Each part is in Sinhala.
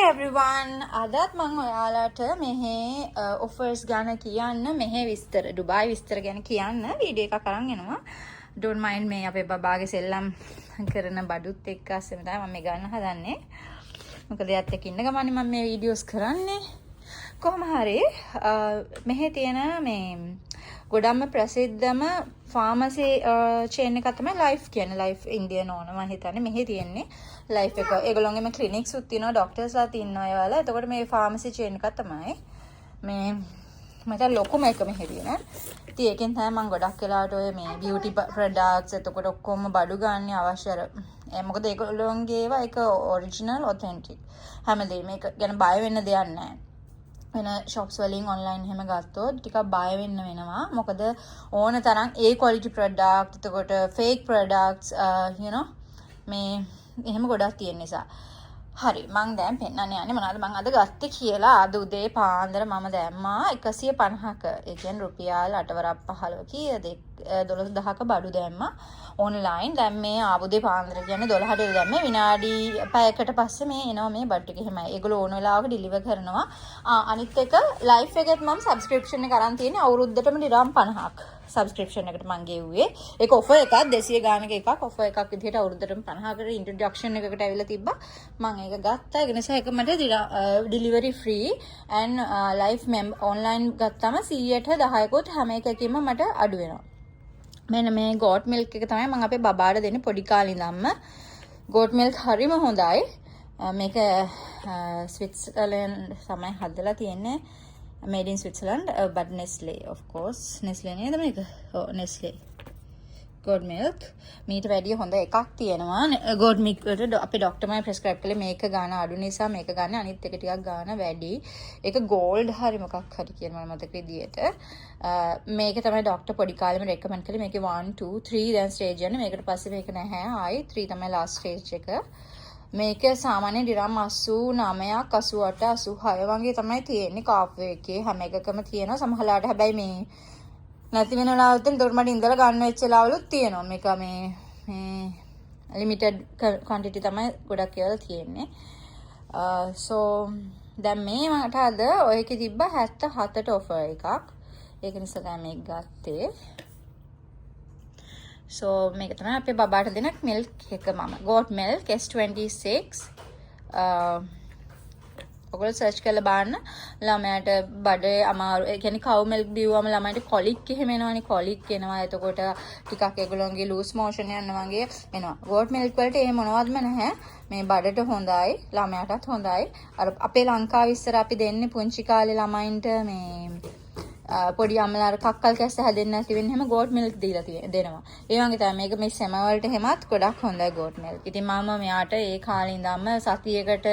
everyone අදත් මම ඔයාලට මෙහි offers ගැන කියන්න මෙහි විස්තර ඩුබායි විස්තර ගැන කියන්න වීඩියෝ එකක් අරන් එනවා. don't mind මේ අපේ බබාගේ සෙල්ලම් කරන බඩුත් එක්ක අස්සෙම තමයි මම මේ ගන්න හදන්නේ. මොකද එයාත් එක්ක ඉන්න ගමන් මම මේ වීඩියෝස් කරන්නේ. කොහොම හරි මෙහි තියෙන මේ ගොඩක්ම ප්‍රසිද්ධම ෆාමසි චේන් එකක් තමයි ලයිෆ් කියන්නේ. ලයිෆ් ඉන්දියන් ඕන මම හිතන්නේ මෙහි තියෙන්නේ ලයිෆ් එක. ඒගොල්ලෝගේම ක්ලිනික්ස් උත් තියෙනවා, ડોක්ටර්ස්ලාත් ඉන්නවා ඒවල. එතකොට මේ ෆාමසි චේන් එකක් තමයි මේ මට ලොකුම එක මෙහි තියෙන. ඉතින් ඒකෙන් තමයි මම ගොඩක් වෙලාවට ඔය මේ බියුටි ප්‍රොඩක්ට්ස් එතකොට ඔක්කොම බඩු ගන්න අවශ්‍ය අර මොකද ඒගොල්ලෝගේ ඒවා ඒක ඔරිජිනල් ඔතෙන්ටික් හැමදේම මේක ගැන බය වෙන්න දෙයක් නැහැ. වෙන shops වලින් online එහෙම ගත්තොත් ටිකක් බය වෙන්න වෙනවා. මොකද ඕන තරම් ඒ quality product එතකොට fake products you know මේ එහෙම ගොඩක් තියෙන නිසා. හරි මම දැන් පෙන්නන්න යන්නේ මොනවද මම අද ගත්තේ කියලා. අද උදේ පාන්දර මම දැම්මා 150ක. ඒ කියන්නේ රුපියල් 8.15 කීයද 12000ක බඩු දැම්මා online. දැන් මේ ආපුදේ පාන්දර කියන්නේ 12ට දැම්මේ විනාඩි පැයකට පස්සේ මේ එනවා මේ බඩු ටික. එහෙමයි. ඒගොල්ලෝ ඕන වෙලාවක ඩිලිවර් කරනවා. අනිත් එක ලයිෆ් එකෙත් මම සබ්ස්ක්‍රිප්ෂන් එක අරන් තියෙන්නේ අවුරුද්දටම දිරම් 50ක්. සබ්ස්ක්‍රිප්ෂන් එකට මම ගෙව්වේ. ඒක ඔෆර් එකක් 200 ගානක එකක් ඔෆර් එකක් විදිහට අවුරුද්දටම 50කට ඉන්ට්‍රොඩක්ෂන් එකකට ඇවිල්ලා තිබ්බා. මම ඒක ගත්තා. ඒ නිසා ඒක මට delivery free and life online ගත්තම 110කුත් හැම එකකින්ම මට අඩු වෙනවා. මෙන්න මේ ගෝට් මිල්ක් එක තමයි මම අපේ බබාට දෙන්නේ පොඩි කාලේ ඉඳන්ම. ගෝට් මිල්ක් හරිම හොඳයි. මේක ස්විට්සර්ලන්ඩ් තමයි හදලා තියෙන්නේ. made in Switzerland but Nestle of course. Nestle නේද මේක? ඔව් Nestle. goat milk මීට වැඩිය හොඳ එකක් තියෙනවා. goat milk වලට අපේ ડોක්ටර් මම ප්‍රෙස්ක්‍රයිබ් කළේ මේක ගාන අඩු නිසා මේක ගන්න. අනිත් එක ටිකක් ගාන වැඩි. ඒක gold හරි මොකක් හරි කියන මම මතක විදියට. මේක තමයි ડોක්ටර් පොඩි කාලෙම රෙකමන්ඩ් කළේ. මේකේ 1 2 3 දැන් ස්ටේජ් යන්නේ. මේකට පස්සේ මේක නැහැ. ආයි 3 තමයි ලාස්ට් ස්ටේජ් එක. මේක සාමාන්‍ය ඩිරම් 89ක් 88 86 වගේ තමයි තියෙන්නේ කාෆේ එකේ. හැම එකකම තියෙනවා. සමහරලාට හැබැයි මේ නැති වෙන ලාවුත් දොර්මඩ ඉඳලා ගන්න වෙච්ච ලාවලුත් තියෙනවා. මේක මේ ලිමිටඩ් ක්වොන්ටිටි තමයි ගොඩක් කියලා තියෙන්නේ. so දැන් මේ මට අද ඔයකේ තිබ්බ 77ට ඔෆර් එකක්. ඒක නිසා තමයි මේක ගත්තේ. so මේක තමයි අපේ බබාට දෙන මිල්ක් එක මම goat milk S26 ඔයගොල්ලෝ සර්ච් කරලා බලන්න. ළමයාට බඩේ අමාරු ඒ කියන්නේ කව් මිල්ක් බිව්වම ළමයිට කොලික් එහෙම එනවනේ. කොලික් එනවා. එතකොට ටිකක් ඒගොල්ලන්ගේ ලූස් මෝෂන් යනවා වගේ එනවා. goat milk වලට එහෙම මොනවත්ම නැහැ. මේ බඩට හොඳයි, ළමයාටත් හොඳයි. අර අපේ ලංකාවේ ඉස්සර අපි දෙන්නේ පුංචි කාලේ ළමයින්ට මේ පොඩි අම්මලාට කක්කල් කැස්ස හැදෙන්නේ නැති වෙන්න හැම goat milk දීලා දෙනවා. ඒ වගේ තමයි මේක මේ සෙම වලට හැමත් ගොඩක් හොඳයි goat milk. ඉතින් මම මෙයාට ඒ කාලේ ඉඳන්ම සතියකට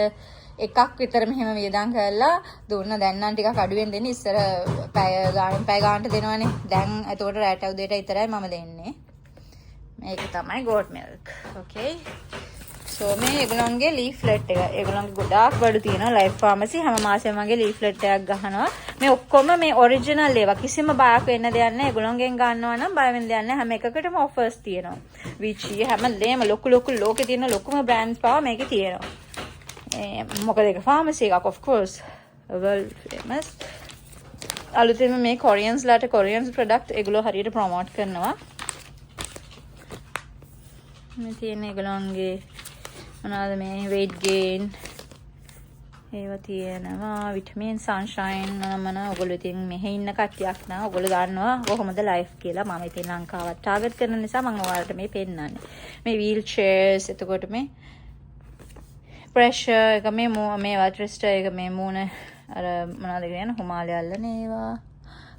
එකක් විතර මෙහෙම වියදම් කරලා දුන්න. දැන් නම් ටිකක් අඩුවෙන් දෙන්නේ. ඉස්සර පැය ගානට දෙනවනේ. දැන් එතකොට රැට උදේට විතරයි මම දෙන්නේ. මේක තමයි goat milk. okay so මේ ඒගොල්ලන්ගේ ලීෆ්ලට් එක. ඒගොල්ලන්ගේ ගොඩාක් බඩු තියෙනවා. ලයිෆ් ෆාමසි හැම මාසෙම වගේ ලීෆ්ලට් එකක් ගහනවා. මේ ඔක්කොම මේ ඔරිජිනල් ඒවා. කිසිම බයක් වෙන්න දෙයක් නැහැ. ඒගොල්ලන්ගෙන් ගන්නවා නම් බය වෙන්න දෙයක් නැහැ. හැම එකකටම ඔෆර්ස් තියෙනවා. විචි හැමදේම ලොකු ලෝකේ තියෙන ලොකුම බ්‍රෑන්ඩ්ස් පාව මේකේ තියෙනවා. මොකද ඒක ෆාමසි එකක් of course world famous. අලුතෙන්ම මේ කොරියන්ස්ලාට කොරියන්ස් ප්‍රොඩක්ට් ඒගොල්ලෝ හරියට ප්‍රොමෝට් කරනවා. මේ තියෙන ඒගොල්ලන්ගේ මොනවාද මේ weight gain ඒවා තියෙනවා. vitamin sunshine නමන ඔයගොල්ලෝ ඉතින් මෙහෙ ඉන්න කට්ටියක් නා ඔයගොල්ලෝ දන්නවා කොහොමද ලයිෆ් කියලා. මම ඉතින් ලංකාවත් ටාගට් කරන නිසා මම ඔයාලට මේ පෙන්නන්නේ. මේ wheel chairs එතකොට මේ ප්‍රෙෂර් එක මේ වට්‍රිස්ටර් එක මේ මූණ අර මොනවද කියන්නේ හුමාලේ අල්ලන ඒවා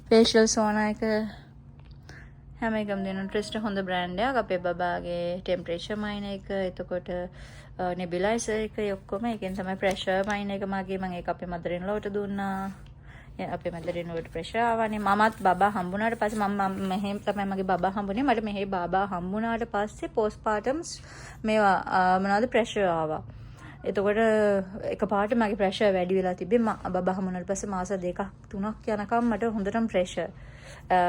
ෆේෂියල් සෝනා එක හැම එකම දෙන ට්‍රිස්ටර් හොඳ බ්‍රෑන්ඩ් එකක්. අපේ බබාගේ ටෙම්පරේචර් මයිනර් එක එතකොට නෙබියුලයිසර් එක ඔක්කොම එකෙන් තමයි ප්‍රෙෂර් මයිනර් එක මගේ මම ඒක අපේ මදරින් ලෝට දුන්නා. අපේ මදරින් ලෝට ප්‍රෙෂර් ආවනේ. මමත් බබා හම්බුනාට පස්සේ මම මෙහෙම තමයි මගේ බබා හම්බුනේ. මට මෙහෙ බබා හම්බුනාට පස්සේ පෝස්ට්පාර්ටම් මේවා මොනවද ප්‍රෙෂර් ආවා. එතකොට එකපාරට මගේ ප්‍රෙෂර් වැඩි වෙලා තිබ්බේ. බබා හමුනාට පස්සේ මාස 2ක් 3ක් යනකම් මට හොඳටම ප්‍රෙෂර්.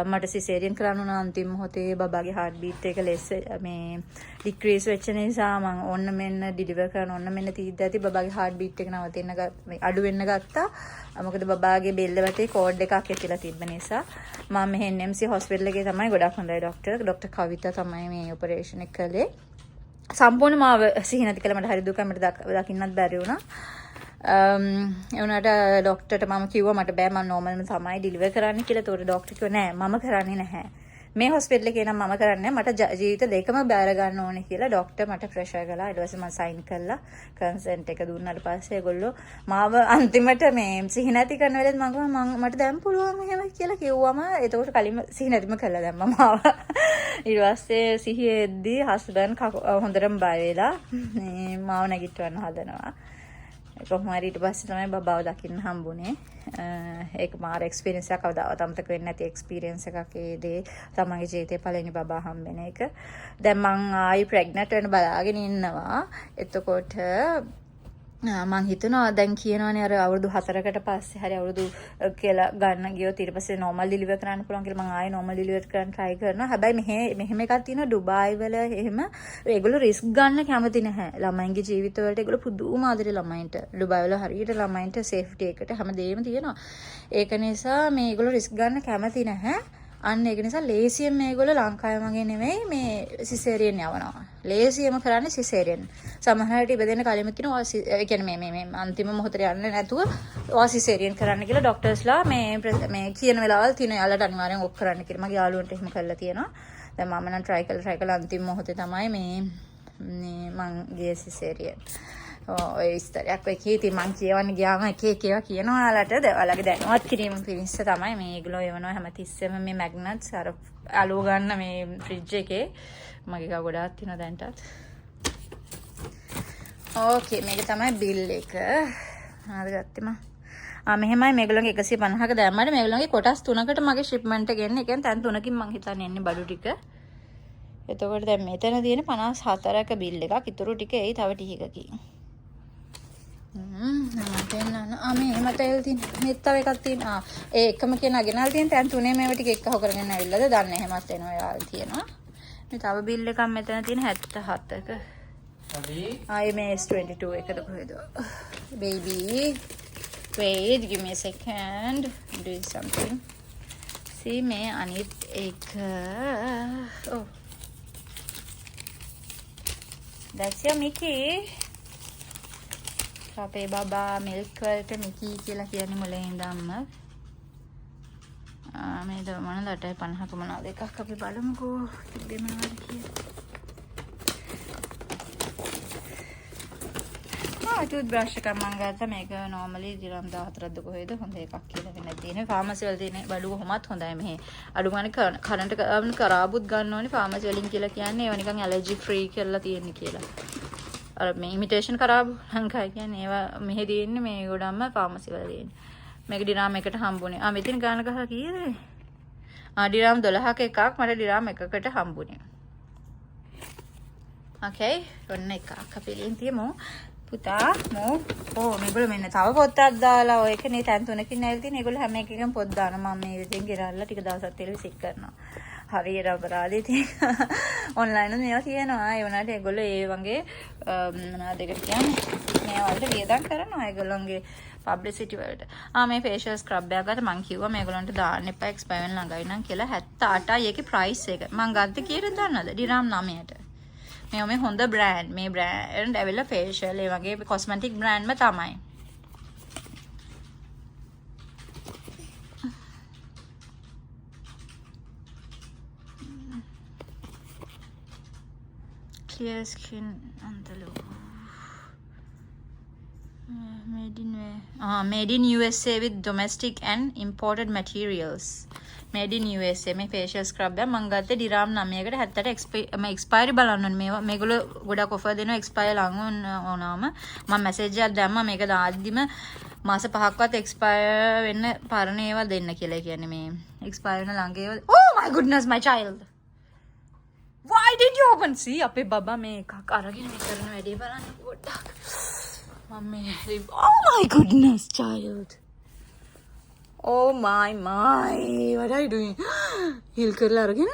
මට සිසේරියන් කරන්න උන අන්තිම මොහොතේ බබාගේ heart beat එක less මේ decrease වෙච්ච නිසා මම ඔන්න මෙන්න deliver කරන ඔන්න මෙන්න තීද්ද ඇති බබාගේ heart beat එක නවතින්න මේ අඩු වෙන්න ගත්තා. මොකද බබාගේ බෙල්ල වටේ කෝඩ් එකක් ඇතිලා තිබ්බ නිසා මම මෙහෙ NMC hospital එකේ තමයි ගොඩක් හොඳයි ડોක්ටර් කවිතා තමයි මේ ඔපරේෂන් එක කළේ. සම්පූර්ණ මාව සිහි නැති කළා. මට හරි දුකයි. මට දකින්නත් බැරි වුණා. ඒ වුණාට ડોක්ටර්ට මම කිව්වා මට බෑ මම නෝමල්ම තමයි ඩිලිවර් කරන්න කියලා. ඒතකොට ડોක්ටර් කිව්වා නෑ මම කරන්නේ නැහැ. මේ හොස්පිටල් එකේ නම් මම කරන්නේ මට ජීවිත දෙකම බෑර ගන්න ඕනේ කියලා ડોක්ටර් මට ප්‍රෙෂර් කළා. ඊට පස්සේ මම සයින් කළා. කන්සර්ට් එක දුන්නාට පස්සේ ඒගොල්ලෝ මාව අන්තිමට මේ සිහි නැති කරන වෙලෙත් මම කිව්වා මට දැන් පුළුවන් එහෙම කියලා කිව්වම එතකොට කලින්ම සිහි නැතිම කළා දැම්මා මාව. ඊට පස්සේ සිහියෙද්දී හස්බන්ඩ් හොඳටම බය වෙලා මේ මාව නැගිටවන්න හදනවා. කොහොම හරි ඊට පස්සේ තමයි බබාව දකින්න හම්බුනේ. ඒක මාර එක්ස්පීරියන්ස් එකක්. කවදාවත් අමතක වෙන්නේ නැති එක්ස්පීරියන්ස් එකක් ඒ දේ. තමන්ගේ ජීවිතේ පළවෙනි බබා හම්බෙන එක. දැන් මං ආයි ප්‍රෙග්නන්ට් වෙන්න බලාගෙන ඉන්නවා. එතකොට මං හිතනවා දැන් කියනවානේ අර අවුරුදු 4කට පස්සේ හරි අවුරුදු කියලා ගන්න ගියොත් ඊට පස්සේ නෝමල් ඩිලිවර් කරන්න පුළුවන් කියලා මං ආයෙ නෝමල් ඩිලිවර් කරන්න try කරනවා. හැබැයි මෙහෙම එකක් තියෙනවා ඩුබායි වල එහෙම ඒගොල්ලෝ රිස්ක් ගන්න කැමති නැහැ. ළමයින්ගේ ජීවිත වලට ඒගොල්ලෝ පුදුම ආදරේ ළමයින්ට. ඩුබායි වල හරියට ළමයින්ට සේෆ්ටි එකට හැමදේම තියෙනවා. ඒක නිසා මේ ඒගොල්ලෝ රිස්ක් ගන්න කැමති නැහැ. අන්න ඒක නිසා ලේසියෙන් මේගොල්ලෝ ලංකාවේ වගේ නෙමෙයි මේ සිසේරියන් යවනවා. ලේසියම කරන්නේ සිසේරියන්. සමහරවිට ඉබදෙන කලින්ම කියනවා ඒ කියන්නේ මේ අන්තිම මොහොතේ යන්නේ නැතුව ඔයා සිසේරියන් කරන්න කියලා ડોක්ටර්ස්ලා මේ කියන වෙලාවල් තියෙනවා. යාළුවට අනිවාර්යෙන් ඔක් කරන්න කියලා. මගේ යාළුවන්ට එහෙම කරලා තියෙනවා. දැන් මම නම් try කරලා අන්තිම මොහොතේ තමයි මේ මං ගියේ සිසේරියන්. ඔය විස්තරයක් ඔය කීටි මං කියවන්න ගියාම එක ඒවා කියනවා ඔයාලට. ඔයාලගේ දැනුවත් කිරීම පිණිස තමයි මේගොල්ලෝ එවනවා හැමතිස්සෙම මේ මැග්නට්ස් අර අලුව ගන්න මේ ෆ්‍රිජ් එකේ. මගේ ගා ගොඩාක් තියෙනවා දැන්ටත්. ඕකේ මේක තමයි බිල් එක. හරි ගත්තේ මම. මෙහෙමයි මේගොල්ලෝගේ 150ක දැම්මම මේගොල්ලෝගේ කොටස් 3කට මගේ ෂිප්මන්ට් එක එන්නේ. ඒ කියන්නේ තැන් 3කින් මං හිතන්නේ එන්නේ බඩු ටික. එතකොට දැන් මෙතන තියෙන 54ක බිල් එකක්. ඉතුරු ටික එයි තව ටිකකින්. මේ තෙල් තියෙන මෙත් තව එකක් තියෙනවා. ඒ එකම කියන අගෙනල් තියෙන තැන් තුනේ මේව ටික එක්කව කරගෙන ඇවිල්ලාද දන්නේ එහෙමත් එනවා යාල් තියෙනවා. මේ තව බිල් එකක් මෙතන තියෙන 77ක. හරි. මේ S22 එකද කොහෙද? baby wait give me a second I'm doing something. see මේ අනිත් එක oh that's your Mickey. අපේ බබා මිල්ක් වලට මිකී කියලා කියන්නේ මුලින් ඉඳන්ම. මේ මොනවද 50ක මොනවද එකක් අපි බලමුකෝ. තිබ්බේ මොනවද කියලා. ටූත් බ්‍රෂ් එකක් මම ගත්තා. මේක normally දිරම් 14ක්ද කොහෙද හොඳ එකක් කියලා වෙන තියෙන්නේ. ෆාමසි වල තියෙන බඩු කොහොමත් හොඳයි මෙහි. අඩු ගානේ කරන්ට් කරාබුත් ගන්න ඕනේ ෆාමසි වලින් කියලා කියන්නේ. ඒවා නිකන් ඇලර්ජි ෆ්‍රී කියලා තියෙන්නේ කියලා. අර මේ ඉමිටේෂන් කරාබු ලංකාවේ කියන්නේ ඒවා මෙහෙ තියෙන්නේ මේ ගොඩක්ම ෆාමසි වල තියෙන්නේ. මේක ඩිරාම් එකට හම්බුනේ. මෙතන ගාන ගහ කීයද? ඩිරාම් 12ක එකක් මට ඩිරාම් එකකට හම්බුනේ. ඕකේ ඔන්න එකක් අපි ලියන් තියමු. පුතා මෝ මේගොල්ලෝ මෙන්න තව පොත්තක් දාලා ඔය එකනේ තැන් තුනකින් නැවිලා තියෙන. ඒගොල්ලෝ හැම එකකම පොත් දානවා. මම මේ විදිහෙන් ගෙරල්ලා ටික දවසක් තෙල් විසික් කරනවා. හරියට අපරාධේ තියෙන ඔන්ලයින් මේවා තියෙනවා. ඒ වුණාට ඒගොල්ලෝ ඒ වගේ මොනවද ඒකට කියන්නේ මේ වලට වියදම් කරනවා ඒගොල්ලෝගේ පබ්ලිසිටි වලට. මේ ෆේෂියල් ස්ක්‍රබ් එකක් ගත්තා. මං කිව්වා මේගොල්ලන්ට දාන්න එපා එක්ස්පයර් වෙන ළඟයි නම් කියලා. 78යි ඒකේ ප්‍රයිස් එක. මං ගත්තේ කීයද දන්නවද? ඩිරාම් 9ට. මේ හොඳ බ්‍රෑන්ඩ්. මේ බ්‍රෑන්ඩ් ඇවිල්ලා ෆේෂියල් ඒ වගේ කොස්මැටික් බ්‍රෑන්ඩ්ම තමයි. clear skin antelope made in USA with domestic and imported materials. made in USA මේ facial scrub එක මම ගත්තේ ඩිරාම් 9කට 70ට මේ expiry බලන්න ඕනේ. මේගොල්ලෝ ගොඩක් offer දෙනවා expire ලඟ වුණාම. මම message එකක් දැම්මා මේක දාද්දිම මාස 5ක්වත් expire වෙන්න පරණ ඒවා දෙන්න කියලා. කියන්නේ මේ expire වෙන ළඟ ඒවා. oh my goodness my child. Why did you open? See අපේ බබා මේ එකක් අරගෙන මේ කරන වැඩේ බලන්න පොඩ්ඩක්. Mummy, oh my goodness, child. Oh my. What are you doing? Heal කරලා අරගෙන.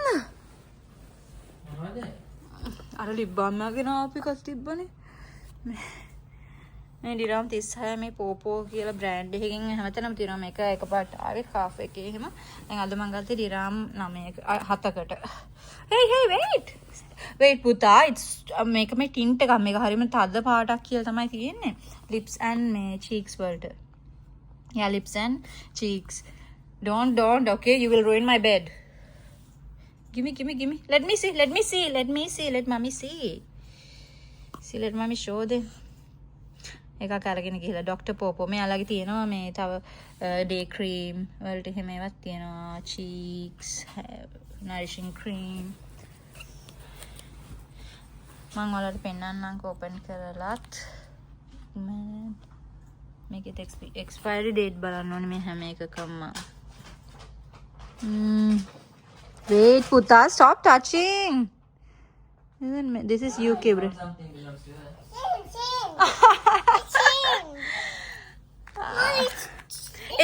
අර lip balm එකගෙන ආපු එකක් තිබ්බනේ. මේ ඩිරාම් 36 මේ පෝපෝ කියලා බ්‍රෑන්ඩ් එකකින් හැමතැනම තියෙනවා මේක එකපාරට ආවේ කාෆ් එකේ එහෙම. දැන් අද මම ගත්තේ ඩිරාම් 7කට. Hey, wait පුතා, it's මේක මේ ටින්ට් එකක් මේක හරියම තද පාටක් කියලා තමයි තියෙන්නේ. lips and මේ cheeks වලට. Yeah, lips and cheeks. Don't, okay, you will ruin my bed. Give me. Let me see. Let mommy see. See, let mommy show them. එකක් අරගෙන ගිහලා ඩොක්ටර් පෝපෝ මෙයාලගේ තියෙනවා මේ තව ඩේ ක්‍රීම් වලට එහෙම ඒවත් තියෙනවා cheeks nourishing cream මම ඔයාලට පෙන්නන්නම්කෝ ඕපන් කරලත් මේකේ expiry date බලන්න ඕනේ මේ හැම එකකම wait පුතා stop touching this is UK bro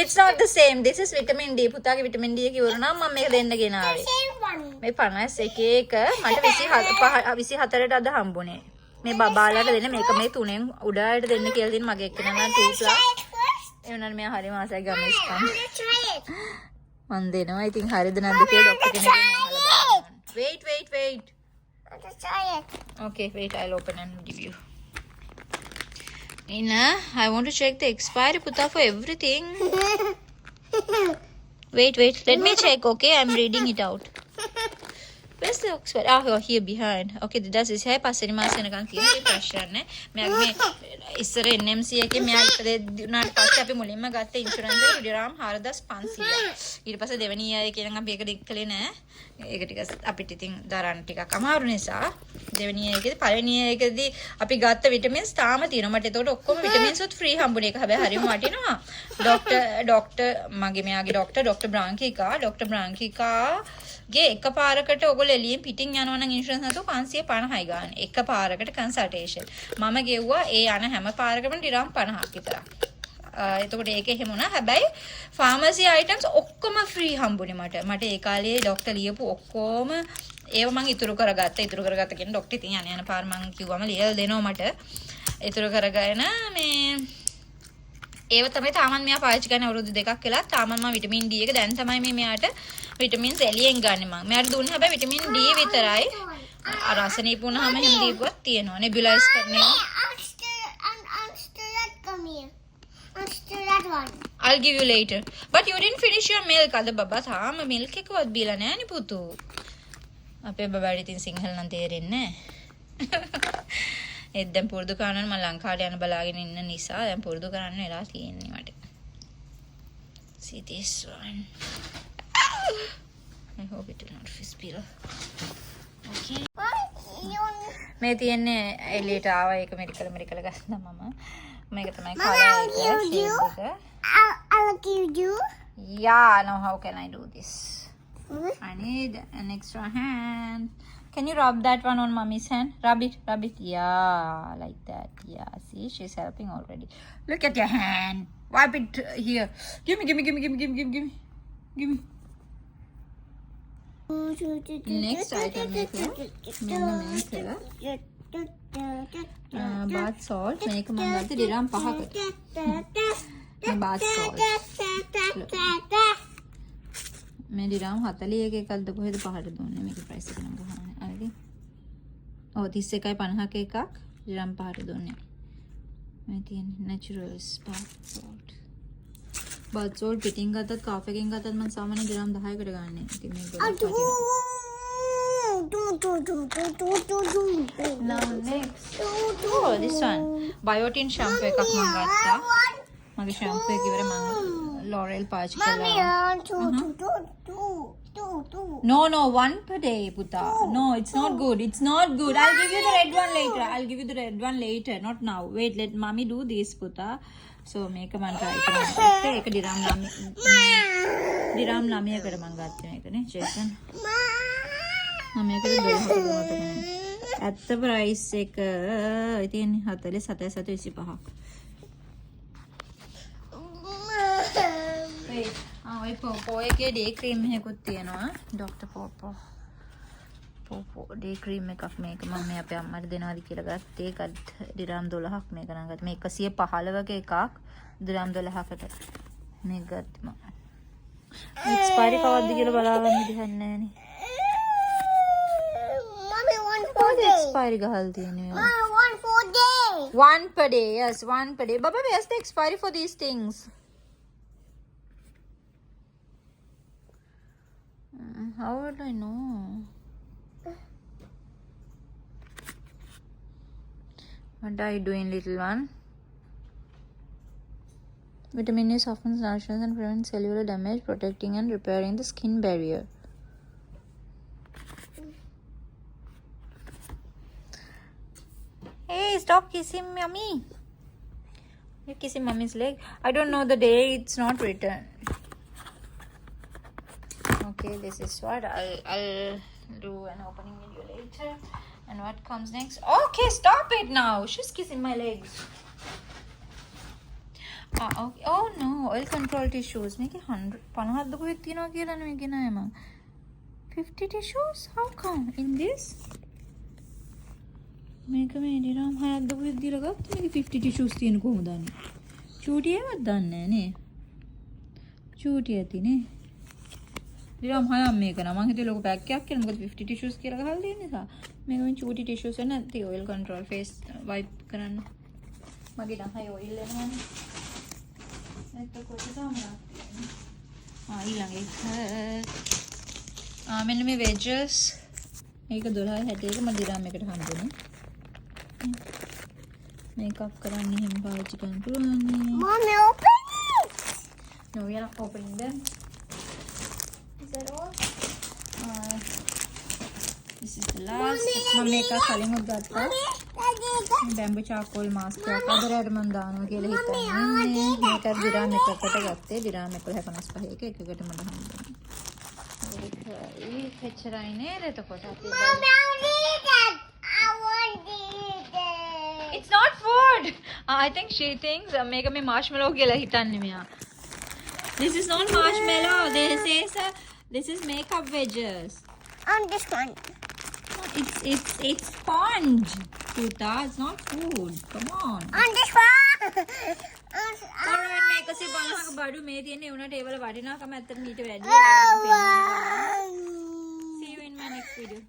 It's not the same. This is vitamin D. පුතාගේ vitamin D එක ඉවර නම් මම මේක දෙන්න ගෙනාවේ. මේ 51 එක මට 24ට අද හම්බුනේ. මේ බබාලාට දෙන්න මේක මේ තුනෙන් උඩායට දෙන්න කියලා තියෙන මගේ එක්කෙනා 2+. ඒ වුණාට මෙයා හරිම ආසයි ගමස්කම්. මන් දෙනවා. ඉතින් හරිද නැද්ද කියලා ડોක්ටර් කෙනෙක්ගෙන් අහලා බලන්න. Wait. Just try it. Okay, wait. I'll open and give you. Nina, I want to check the expiry puta for everything. Wait. Let me check, okay? I'm reading it out. Where's the expiry? Oh, here behind. Okay, this is here. පස්වෙනි මාසේ වෙනකන් තියෙන ප්‍රශ්න නේ. මෙයාගේ මේ ඉස්සර NMC එකේ මෙයා ඉපදේ දුන්නාට පස්සේ අපි මුලින්ම ගත්ත ඉන්ෂුරන්ස් එක ඩිරාම් 4500. ඊට පස්සේ දෙවෙනි ඊයේ කියන අපි ඒක ඩික් කළේ නෑ. ඒක ටික අපිට ඉතින් දරන්න ටිකක් අමාරු නිසා දෙවෙනි එකේදී පළවෙනි එකේදී අපි ගත්ත විටමින්ස් තාම තියෙනවා. මට ඒතකොට ඔක්කොම විටමින්ස් උත් ෆ්‍රී හම්බුනේ. ඒක හැබැයි හරියම වටිනවා. ડોක්ටර් මගේ මෙයාගේ ડોක්ටර් බ්‍රාන්කිකා ගේ එකපාරකට ඔයගොල්ලෝ එළියෙන් පිටින් යනවා නම් ඉන්ෂුරන්ස් නැතුව 550යි ගන්න. එකපාරකට කන්සල්ටේෂන්. මම ගෙව්වා ඒ යන හැම පාරකටම ඩිරාම් 50ක් විතරක්. එතකොට ඒක එහෙම වුණා. හැබැයි ෆාමසි අයිටම්ස් ඔක්කොම ෆ්‍රී හම්බුනේ මට. මට ඒ කාලේ ડોක්ටර් ලියපු ඔක්කොම ඒව මම ඉතුරු කරගත්තා කියන ડોක්ටර් ඉතින් යන පාර මම කිව්වම ලියලා දෙනවා මට. ඉතුරු කරගෙන මේ ඒව තමයි තාමත් මෙයා පාවිච්චි කරන අවුරුදු 2ක් වෙලා තාමත් මම විටමින් D එක දැන් තමයි මේ මෙයාට විටමින්ස් එළියෙන් ගන්න මම. මෙයාට දුන්නේ හැබැයි විටමින් D විතරයි. අර අසනීප වුණාම හැම දීපුවක් තියෙනවා. නෙබියුලයිස් කරනවා. I'll give you later. But you didn't finish your milk. අද බබා තාම milk එකවත් බීලා නැහැ නේ පුතු. අපේ බබාට ඉතින් සිංහල නම් තේරෙන්නේ නැහැ. දැන් පුරුදු කරනවා මම ලංකාවට යන බලාගෙන ඉන්න නිසා දැන් පුරුදු කරන්න වෙලා තියෙන්නේ මට. See this one. I hope it will not spill. Okay. මේ තියන්නේ එළියට ආවා ඒක මෙරිකල ගස්නා මම. මේක තමයි color එක shape එක. I'll give you. Yeah, now how can I do this? I need an extra hand. Can you rub that one on mommy's hand? Rub it. Yeah, like that. Yeah, see, she's helping already. Look at your hand. Wipe it here. Give me. Next item is bath salt. මේක මම ගත්තේ ඩිරාම් 5කට. bath salt. මේ ඩිරාම් 41 එකක්ද කොහෙද 5ට දුන්නේ මේකේ ප්‍රයිස් එක නම් ගහන්නේ. හරිද? ඔව් 31යි 50ක එකක් ඩිරාම් 5ට දුන්නේ. මේ තියෙන්නේ natural bath salt. bath salt පිටින් ගත්තත් කාෆ් එකෙන් ගත්තත් මම සාමාන්‍ය ඩිරාම් 10කට ගන්නෙ. ඉතින් මේක Now next. Oh, this one. Biotin shampoo එකක් මම ගත්තා. මගේ shampoo එක ඉවර මම L'Oreal පාවිච්චි කළා. No, one per day, puta. No, it's not good. I'll give you the red one later. Not now. Wait, let mommy do this, puta. So මේක මම try කරනවා. ඒක ඩිරාම් 9කට මම ගත්තේ මේකනේ. ජේසන්. මම මේකට 12කට දුන්නා. ඇත්ත ප්‍රයිස් එක ඉතින් 47.25ක්. wait. ඔය පොපෝ එකේ ඩේ ක්‍රීම් එකකුත් තියෙනවා. ඩොක්ටර් පොපෝ ඩේ ක්‍රීම් එකක් මේක මම මේ අපේ අම්මට දෙනවාද කියලා ගත්තේ. ඒකත් දිරාම් 12ක් මේක නම් ගත්තා. මේ 115ක එකක් දිරාම් 12කට මේක ගත්තා මම. එක්ස්පයරි කවද්ද කියලා බලාගන්න විදිහක් නැහැනේ. Mommy, one for day. Expiry ගහලා තියෙන්නේ. One for day. One per day, yes, one per day. Baba, where's the expiry for these things? How would I know? What are you doing, little one? Vitamin A softens, nourishes and prevents cellular damage, protecting and repairing the skin barrier. Hey, stop kissing mommy. You're kissing mommy's leg. I don't know the day. It's not written. Okay, this is what I'll do an opening video later. And what comes next? Okay, stop it now. She's kissing my legs. Okay. Oh no, oil control tissues. Make it 100. 50 tissues? How come? In this? මේක මේ දිරාම් 6ක් දපු විදිහට ගත්ත මේක 50 ටිෂුස් තියෙන කොහොමද අනේ චූටි ඒවත් දන්නේ නැහැ නේ චූටි ඇතිනේ දිරාම් 6ක් මේක නම් මං හිතුවේ ලොකු පැක් එකක් කියලා මොකද 50 ටිෂුස් කියලා ගහලා තියෙන නිසා මේක මේ චූටි ටිෂුස් වෙන නැති ඔයිල් කන්ට්‍රෝල් ෆේස් වයිප් කරන්න මගේ නම් හයි ඔයිල් එනවනේ එතකොට තමයි ඊළඟ එක මෙන්න මේ වෙජස් මේක 12.61 මම දිරාම් එකට හම්බුනේ Makeup කරන්න එහෙම පාවිච්චි කරන්න පුළුවන් නේ. Mommy, open it. No, we are not opening them. Is that all? This is the last. මම මේක කලින් ගත්තා. බැම්බු charcoal mask එකක් අදරයට මම දානවා කියලා හිතන්නේ. මේක දිරාම් එකකට ගත්තේ. දිරාම් 11.55 එක එකකට මම හම්බුනේ. ඒක එච්චරයි නේද එතකොට අපි. Mommy, I need that. I want it. It's not food. I think she thinks make me marshmallow kela hitanne meya. This is not marshmallow. This is makeup wedges. On this one. It's sponge. Tuta, it's not food. Come on. On this one. Alright, මේක 50ක බඩු මේ තියෙන්නේ උනට ඒවල වටිනාකම ඇත්තට ඊට වැඩි. See you in my next video.